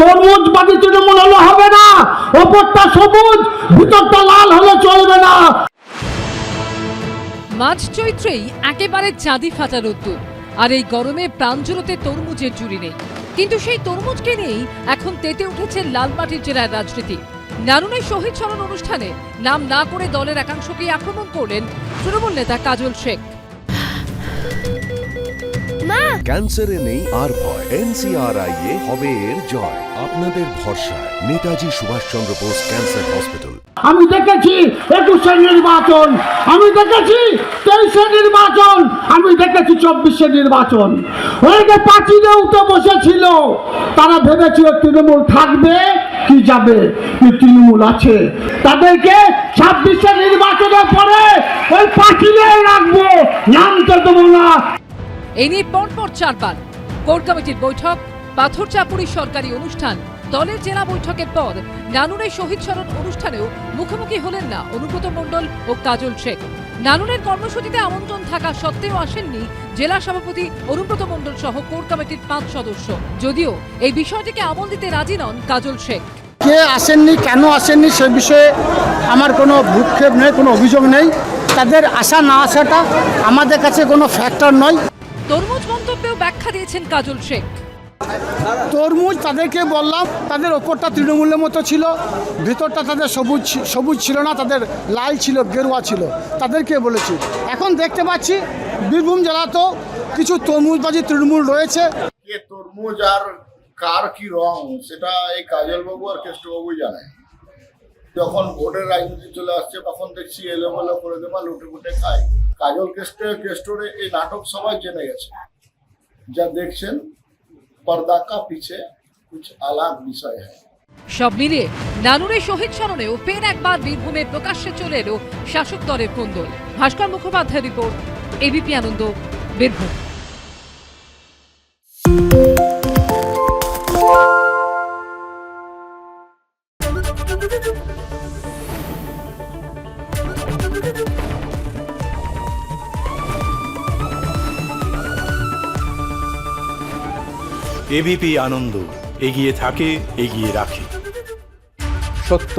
তরমুজবাদী তৃণমূল হলে হবে না, ওপরটা সবুজ ভিতরটা লাল হলে চলবে না। মাঝ চৈত্রেই একেবারে চাঁদি ফাটা রোদ্দুর, আর এই গরমে প্রাঞ্জলতে তরমুজের জুড়ি নেই। কিন্তু সেই তরমুজকে নিয়েই এখন তেতে উঠেছে লালমাটির জেলার রাজনীতি। নানুনের শহীদ স্মরণ অনুষ্ঠানে নাম না করে দলের একাংশকেই আক্রমণ করলেন তৃণমূল নেতা কাজল শেখ। ক্যান্সারে নেই আর ভয়, NCRI এ হবে এর জয়। আপনাদের ভরসা নেতাজি সুভাষচন্দ্র বোস ক্যান্সার হসপিটাল। আমি দেখেছি 21-এর নির্বাচন, আমি দেখেছি 23-এর নির্বাচন, আমি দেখেছি 24-এর নির্বাচন। ওইকে পাঁচিলে উঠে বসেছিল, তারা ভেবেছিল তৃণমূল থাকবে কি যাবে, কি তৃণমূল আছে। তাদেরকে 26-এর নির্বাচনের পরে ওই পাঁচিলে রাখবো, নামতে দেবো না। এই নিয়ে পরপর চারবার কোর কমিটির বৈঠক, পাথরচাপুরি সরকারি অনুষ্ঠান, দলের জেলা বৈঠকের পর নানুরের শহীদ স্মরণ অনুষ্ঠানেও মুখোমুখি হলেন না অনুব্রত মণ্ডল ও কাজল শেখ। নানুরের কর্মসূচিতে আমন্ত্রণ থাকা সত্ত্বেও আসেননি জেলা সভাপতি অনুব্রত মণ্ডল সহ কোর কমিটির 5 সদস্য। যদিও এই বিষয়টিকে আমল দিতে রাজি নন কাজল শেখ। কে আসেননি, কেন আসেননি সে বিষয়ে আমার কোনো ভ্রুক্ষেপ নেই, কোনো অভিযোগ নেই। তাদের আসা না আসাটা আমাদের কাছে কোনো ফ্যাক্টর নয়। তরমুজ মন্তব্যেও ব্যাখ্যা দিয়েছেন কাজল শেখ। তরমুজ তাদেরকে বললাম, তাদের ওপরটা তৃণমূলের মতো ছিল, ভেতরটা তাদের সবুজ ছিল না, তাদের লাল ছিল, গেরুয়া ছিল, তাদেরকে বলেছি। এখন দেখতে পাচ্ছি বীরভূম জেলাতেও কিছু তরমুজবাজি তৃণমূল রয়েছে। তরমুজ আর কার কি রং সেটা এই কাজলবাবু আর কেষ্টবাবুই জানে। যখন ভোটের রাজনীতি চলে আসছে তখন দেখছি এলোমেলো করে দেওয়া লুটে ফুটে খায়। কাজল কেষ্টরে এই নাটক সবাই জেনে গেছে। যা দেখছেন পর্দা কা পিছে কুছ আলাদা বিষয় হ্যায়। সব মিলিয়ে নানুরের শহীদ স্মরণেও ফের একবার বীরভূমে প্রকাশ্যে চলে এলো শাসক দলের কোন্দল। ভাস্কর মুখোপাধ্যায়ের রিপোর্ট, এবিপি আনন্দ, বীরভূম। এবিপি আনন্দ, এগিয়ে থাকে, এগিয়ে রাখে। সত্য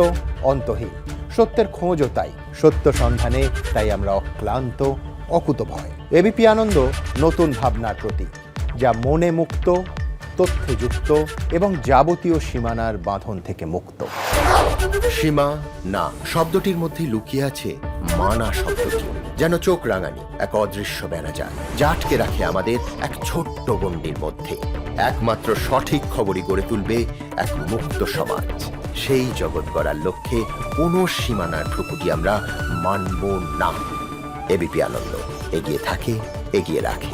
অন্তহীন, সত্যের খোঁজও তাই, সত্য সন্ধানে তাই আমরা অক্লান্ত, অকুতভয়। এবিপি আনন্দ নতুন ভাবনার প্রতীক, যা মনে মুক্ত, তথ্যে যুক্ত এবং যাবতীয় সীমানার বাঁধন থেকে মুক্ত। সীমা না শব্দটির মধ্যে লুকিয়ে আছে মানা শব্দটি, যেন চোখ রাঙানি এক অদৃশ্য বেড়াজাল, যা আটকে রাখে আমাদের এক ছোট্ট গণ্ডির মধ্যে। একমাত্র সঠিক খবরই গড়ে তুলবে এক মুক্ত সমাজ। সেই জগৎ গড়ার লক্ষ্যে কোনো সীমানার ভ্রুকুটি আমরা মানব না। এবিপি আনন্দ, এগিয়ে থাকে, এগিয়ে রাখে।